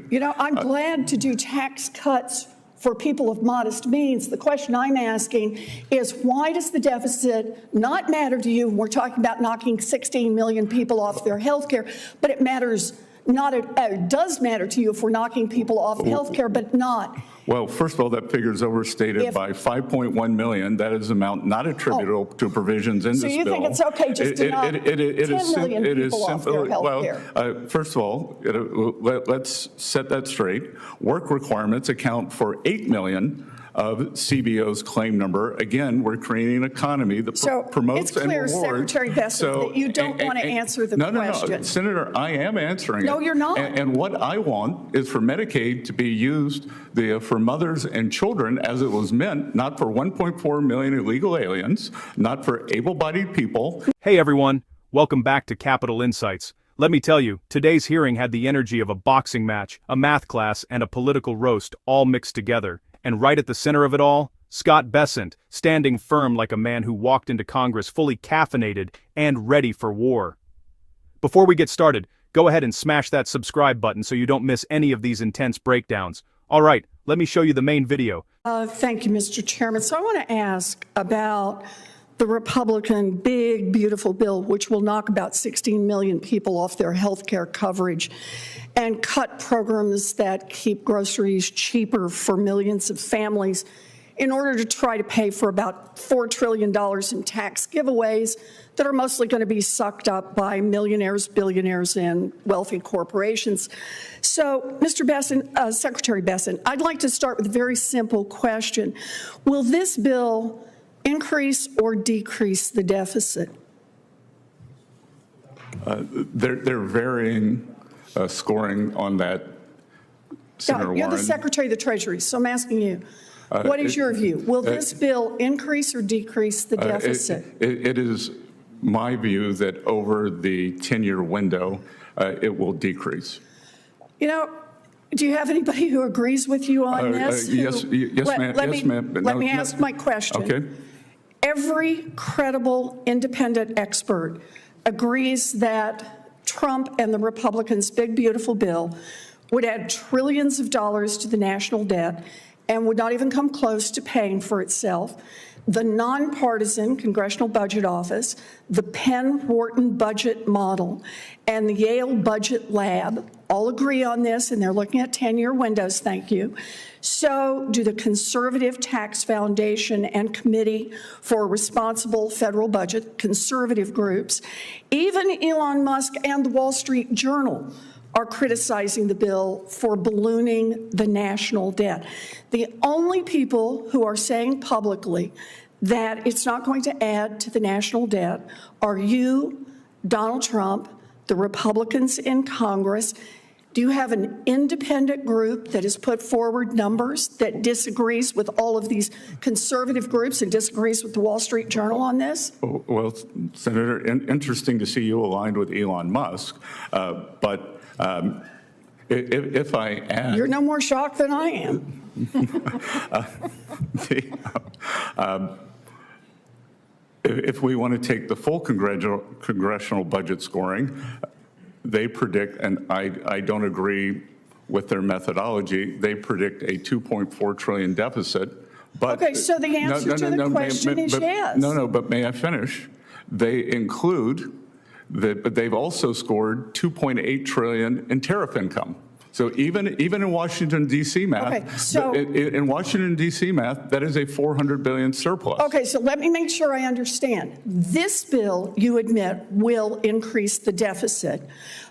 You know, I'm glad to do tax cuts for people of modest means. The question I'm asking is, why does the deficit not matter to you? We're talking about knocking 16 million people off their health care, but it matters not. It does matter to you if we're knocking people off health care, but not. Well, first of all, that figure is overstated by 5.1 million. That is amount not attributable to provisions in this bill. So you think it's okay just to knock 10 million people off their health care? First of all, let's set that straight. Work requirements account for 8 million of CBO's claim number. Again, we're creating an economy that promotes and rewards. It's clear, Secretary Bessent, that you don't want to answer the question. No, Senator, I am answering it. No, you're not. And what I want is for Medicaid to be used for mothers and children as it was meant, not for 1.4 million illegal aliens, not for able-bodied people. Hey, everyone. Welcome back to Capital Insights. Let me tell you, today's hearing had the energy of a boxing match, a math class, and a political roast all mixed together. And right at the center of it all, Scott Bessent, standing firm like a man who walked into Congress fully caffeinated and ready for war. Before we get started, go ahead and smash that subscribe button so you don't miss any of these intense breakdowns. All right, let me show you the main video. Thank you, Mr. Chairman. So I want to ask about the Republican big, beautiful bill, which will knock about 16 million people off their health care coverage and cut programs that keep groceries cheaper for millions of families in order to try to pay for about $4 trillion in tax giveaways that are mostly going to be sucked up by millionaires, billionaires, and wealthy corporations. So, Mr. Bessent, Secretary Bessent, I'd like to start with a very simple question. Will this bill increase or decrease the deficit? They're varying scoring on that, Senator Warren. You're the Secretary of the Treasury, so I'm asking you, what is your view? Will this bill increase or decrease the deficit? It is my view that over the 10-year window, it will decrease. You know, do you have anybody who agrees with you on this? Yes, ma'am. Let me ask my question. Okay. Every credible independent expert agrees that Trump and the Republicans' big, beautiful bill would add trillions of dollars to the national debt and would not even come close to paying for itself. The nonpartisan Congressional Budget Office, the Penn-Wharton budget model, and the Yale Budget Lab all agree on this, and they're looking at 10-year windows, thank you. So do the Conservative Tax Foundation and Committee for a Responsible Federal Budget, conservative groups. Even Elon Musk and the Wall Street Journal are criticizing the bill for ballooning the national debt. The only people who are saying publicly that it's not going to add to the national debt are you, Donald Trump, the Republicans in Congress. Do you have an independent group that has put forward numbers that disagrees with all of these conservative groups and disagrees with the Wall Street Journal on this? Well, Senator, interesting to see you aligned with Elon Musk, but if I add... You're no more shocked than I am. If we want to take the full congressional budget scoring, they predict, and I don't agree with their methodology, they predict a $2.4 trillion deficit. But okay, so the answer to the question is yes. No, but may I finish? They include but they've also scored $2.8 trillion in tariff income. So even in Washington, D.C. math, okay, so, in Washington, D.C. math, that is a $400 billion surplus. Okay, so let me make sure I understand. This bill, you admit, will increase the deficit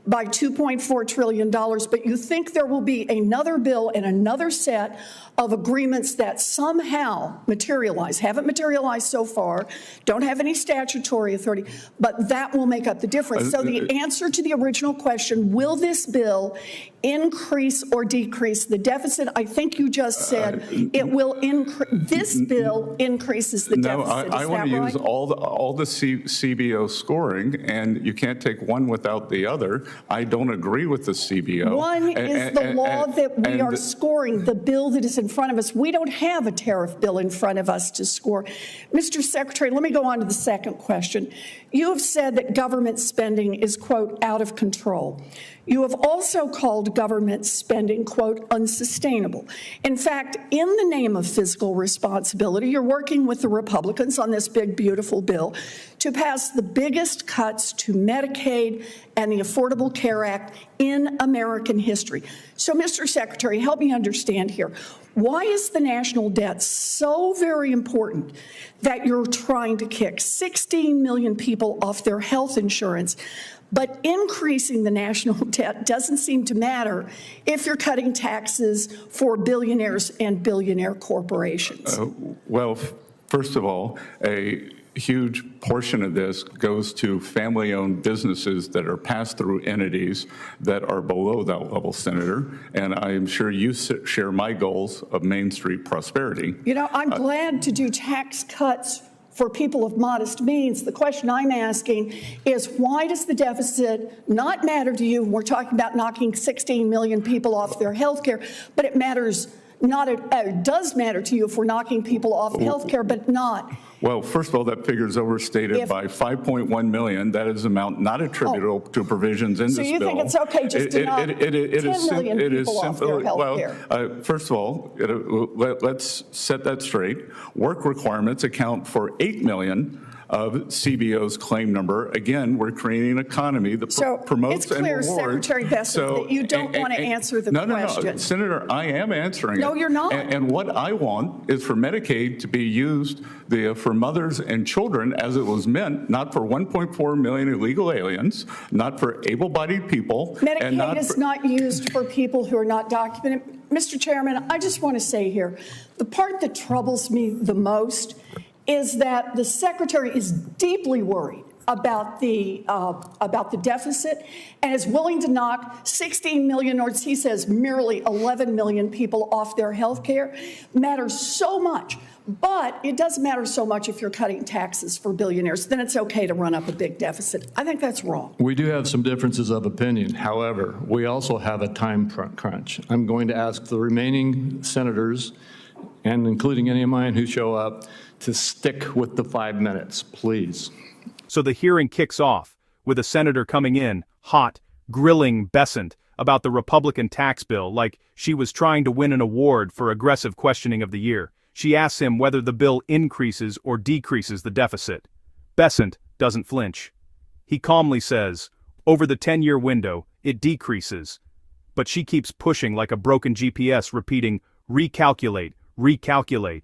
by $2.4 trillion, but you think there will be another bill and another set of agreements that somehow materialize, haven't materialized so far, don't have any statutory authority, but that will make up the difference. So the answer to the original question, will this bill increase or decrease the deficit? I think you just said it will increase. This bill increases the deficit. No, I want to use all the CBO scoring, and you can't take one without the other. I don't agree with the CBO. One is the law that we are scoring, the bill that is in front of us. We don't have a tariff bill in front of us to score. Mr. Secretary, let me go on to the second question. You have said that government spending is, quote, out of control. You have also called government spending, quote, unsustainable. In fact, in the name of fiscal responsibility, you're working with the Republicans on this big, beautiful bill to pass the biggest cuts to Medicaid and the Affordable Care Act in American history. So, Mr. Secretary, help me understand here. Why is the national debt so very important that you're trying to kick 16 million people off their health insurance? But increasing the national debt doesn't seem to matter if you're cutting taxes for billionaires and billionaire corporations. Well, first of all, a huge portion of this goes to family-owned businesses that are pass-through entities that are below that level, Senator. And I am sure you share my goals of Main Street prosperity. You know, I'm glad to do tax cuts for people of modest means. The question I'm asking is, why does the deficit not matter to you? We're talking about knocking 16 million people off their health care, but it matters not. It does matter to you if we're knocking people off health care, but not. Well, first of all, that figure is overstated by 5.1 million. That is amount not attributable to provisions in this bill. So you think it's okay just to knock 10 million people off their health care? First of all, let's set that straight. Work requirements account for 8 million of CBO's claim number. Again, we're creating an economy that promotes and rewards. It's clear, Secretary Bessent, that you don't want to answer the question. No, Senator, I am answering it. No, you're not. And what I want is for Medicaid to be used for mothers and children as it was meant, not for 1.4 million illegal aliens, not for able-bodied people. Medicaid is not used for people who are not documented. Mr. Chairman, I just want to say here, the part that troubles me the most is that the Secretary is deeply worried about the deficit and is willing to knock 16 million, or as he says, merely 11 million people off their health care. Matters so much, but it doesn't matter so much if you're cutting taxes for billionaires. Then it's okay to run up a big deficit. I think that's wrong. We do have some differences of opinion. However, we also have a time crunch. I'm going to ask the remaining senators, and including any of mine who show up, to stick with the 5 minutes, please. So the hearing kicks off, with a senator coming in, hot, grilling Bessent about the Republican tax bill like she was trying to win an award for aggressive questioning of the year. She asks him whether the bill increases or decreases the deficit. Bessent doesn't flinch. He calmly says, over the 10-year window, it decreases. But she keeps pushing like a broken GPS, repeating, recalculate, recalculate.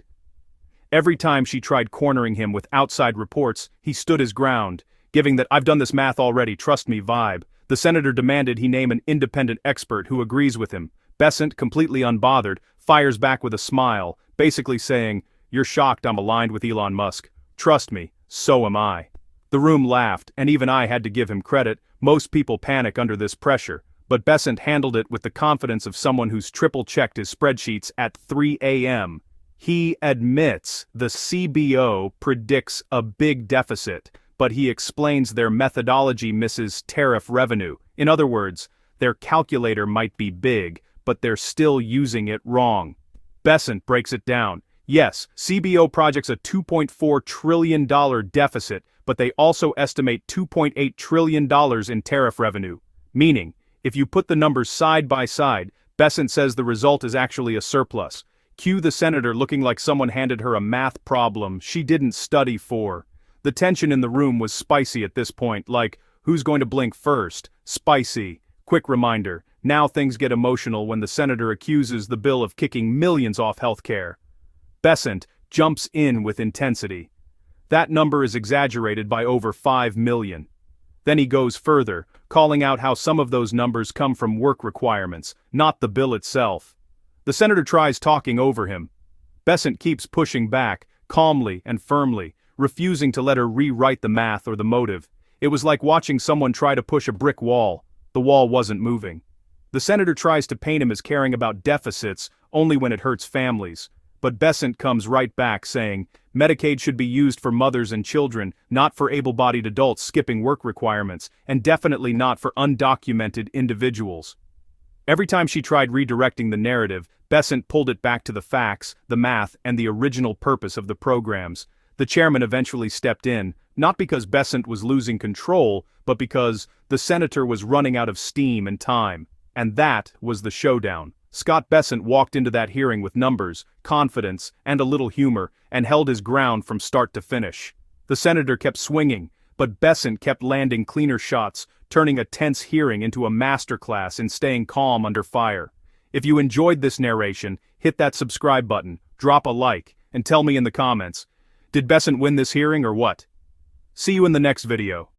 Every time she tried cornering him with outside reports, he stood his ground, giving that "I've done this math already, trust me" vibe. The senator demanded he name an independent expert who agrees with him. Bessent, completely unbothered, fires back with a smile, basically saying, "You're shocked I'm aligned with Elon Musk. Trust me, so am I." The room laughed, and even I had to give him credit. Most people panic under this pressure, but Bessent handled it with the confidence of someone who's triple-checked his spreadsheets at 3 a.m. He admits the CBO predicts a big deficit, but he explains their methodology misses tariff revenue. In other words, their calculator might be big, but they're still using it wrong. Bessent breaks it down. Yes, CBO projects a $2.4 trillion deficit, but they also estimate $2.8 trillion in tariff revenue. Meaning, if you put the numbers side by side, Bessent says the result is actually a surplus. Cue the senator looking like someone handed her a math problem she didn't study for. The tension in the room was spicy at this point, like, who's going to blink first? Spicy. Quick reminder, now things get emotional when the senator accuses the bill of kicking millions off health care. Bessent jumps in with intensity. That number is exaggerated by over 5 million. Then he goes further, calling out how some of those numbers come from work requirements, not the bill itself. The senator tries talking over him. Bessent keeps pushing back, calmly and firmly, refusing to let her rewrite the math or the motive. It was like watching someone try to push a brick wall. The wall wasn't moving. The senator tries to paint him as caring about deficits only when it hurts families. but Bessent comes right back saying, Medicaid should be used for mothers and children, not for able-bodied adults skipping work requirements, and definitely not for undocumented individuals. Every time she tried redirecting the narrative, Bessent pulled it back to the facts, the math, and the original purpose of the programs. The chairman eventually stepped in, not because Bessent was losing control, but because the senator was running out of steam and time. And that was the showdown. Scott Bessent walked into that hearing with numbers, confidence, and a little humor, and held his ground from start to finish. The senator kept swinging, but Bessent kept landing cleaner shots, turning a tense hearing into a masterclass in staying calm under fire. If you enjoyed this narration, hit that subscribe button, drop a like, and tell me in the comments, did Bessent win this hearing or what? See you in the next video.